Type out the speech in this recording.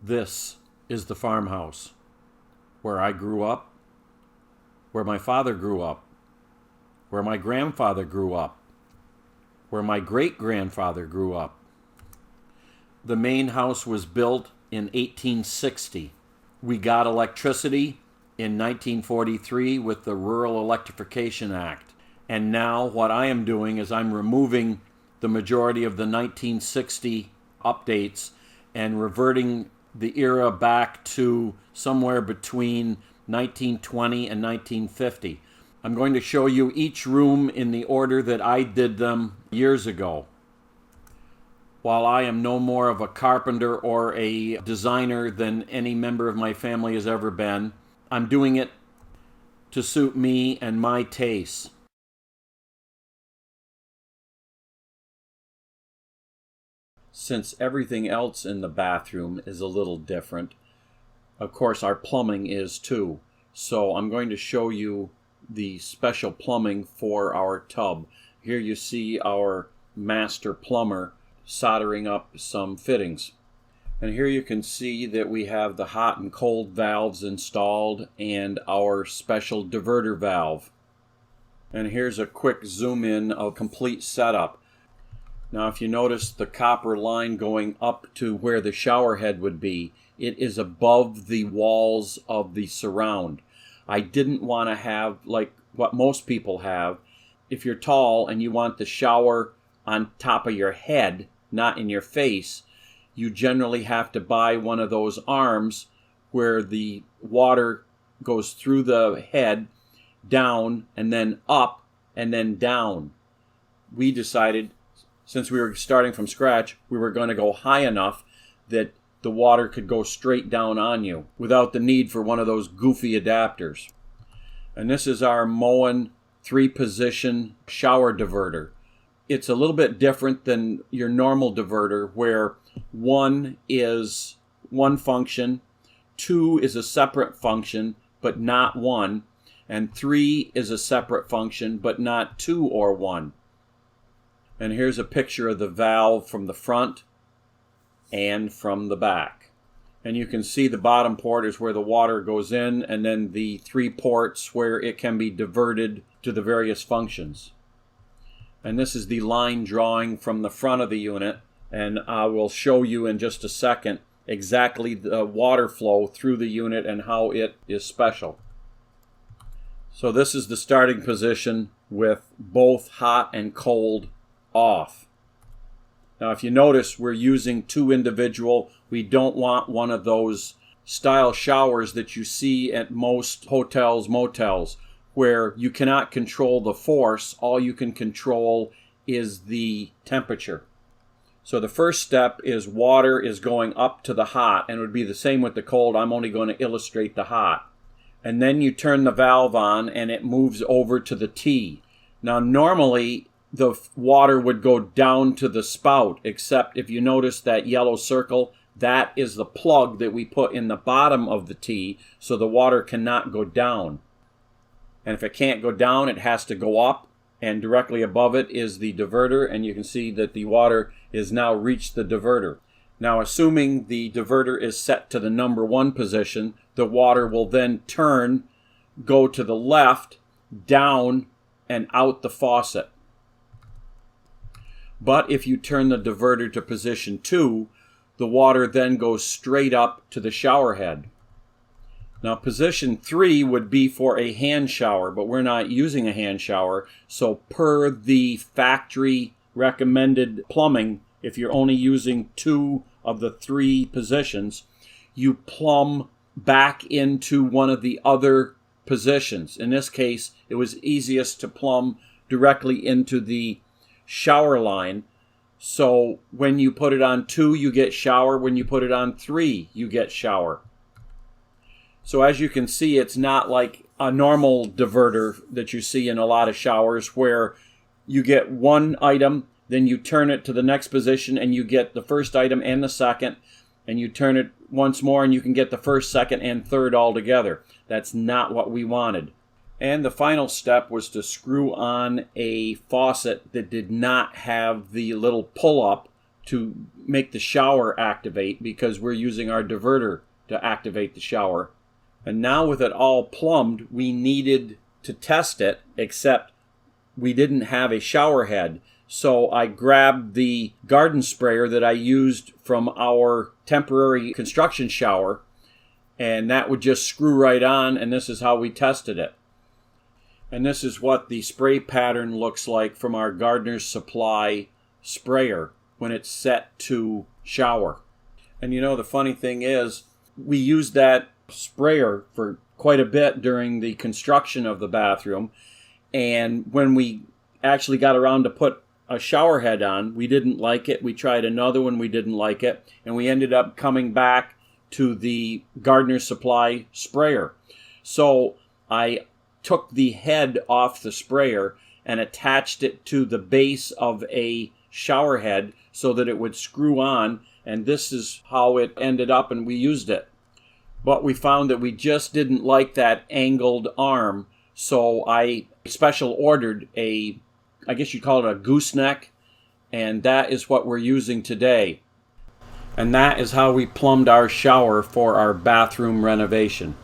This is the farmhouse where I grew up, where my father grew up, where my grandfather grew up, where my great-grandfather grew up. The main house was built in 1860. We got electricity in 1943 with the Rural Electrification Act. And now what I am doing is I'm removing the majority of the 1960 updates and reverting the era back to somewhere between 1920 and 1950. I'm going to show you each room in the order that I did them years ago. While I am no more of a carpenter or a designer than any member of my family has ever been, I'm doing it to suit me and my tastes. Since everything else in the bathroom is a little different, of course our plumbing is too. So I'm going to show you the special plumbing for our tub. Here you see our master plumber soldering up some fittings. And here you can see that we have the hot and cold valves installed and our special diverter valve. And here's a quick zoom in of complete setup. Now if you notice the copper line going up to where the shower head would be, it is above the walls of the surround. I didn't want to have like what most people have. If you're tall and you want the shower on top of your head, not in your face, you generally have to buy one of those arms where the water goes through the head, down, and then up, and then down. We decided, since we were starting from scratch, we were going to go high enough that the water could go straight down on you without the need for one of those goofy adapters. And this is our Moen 3-position shower diverter. It's a little bit different than your normal diverter where 1 is one function, 2 is a separate function but not 1, and 3 is a separate function but not 2 or 1. And here's a picture of the valve from the front and from the back. And you can see the bottom port is where the water goes in, and then the 3 ports where it can be diverted to the various functions. And this is the line drawing from the front of the unit, and I will show you in just a second exactly the water flow through the unit and how it is special. So this is the starting position with both hot and cold off. Now if you notice, we're using 2 individual. We don't want one of those style showers that you see at most hotels, motels, where you cannot control the force. All you can control is the temperature. So the first step is water is going up to the hot, and it would be the same with the cold. I'm only going to illustrate the hot. And then you turn the valve on and it moves over to the T. Now normally the water would go down to the spout, except if you notice that yellow circle, that is the plug that we put in the bottom of the T, so the water cannot go down. And if it can't go down, it has to go up, and directly above it is the diverter, and you can see that the water is now reached the diverter. Now assuming the diverter is set to the number 1 position, the water will then turn, go to the left, down, and out the faucet. But if you turn the diverter to position 2, the water then goes straight up to the shower head. Now position 3 would be for a hand shower, but we're not using a hand shower, so per the factory recommended plumbing, if you're only using 2 of the 3 positions, you plumb back into one of the other positions. In this case, it was easiest to plumb directly into the shower line. So when you put it on 2, you get shower. When you put it on 3, you get shower. So as you can see, it's not like a normal diverter that you see in a lot of showers where you get one item, then you turn it to the next position and you get the first item and the second, and you turn it once more and you can get the first, second, and third all together. That's not what we wanted. And the final step was to screw on a faucet that did not have the little pull-up to make the shower activate because we're using our diverter to activate the shower. And now with it all plumbed, we needed to test it, except we didn't have a shower head. So I grabbed the garden sprayer that I used from our temporary construction shower, and that would just screw right on, and this is how we tested it. And this is what the spray pattern looks like from our Gardener's Supply sprayer when it's set to shower. And you know, the funny thing is, we used that sprayer for quite a bit during the construction of the bathroom, and when we actually got around to put a shower head on, we didn't like it. We tried another one, we didn't like it, and we ended up coming back to the Gardener's Supply sprayer. So I took the head off the sprayer and attached it to the base of a shower head so that it would screw on, and this is how it ended up, and we used it. But we found that we just didn't like that angled arm, so I special ordered I guess you'd call it a gooseneck, and that is what we're using today. And that is how we plumbed our shower for our bathroom renovation.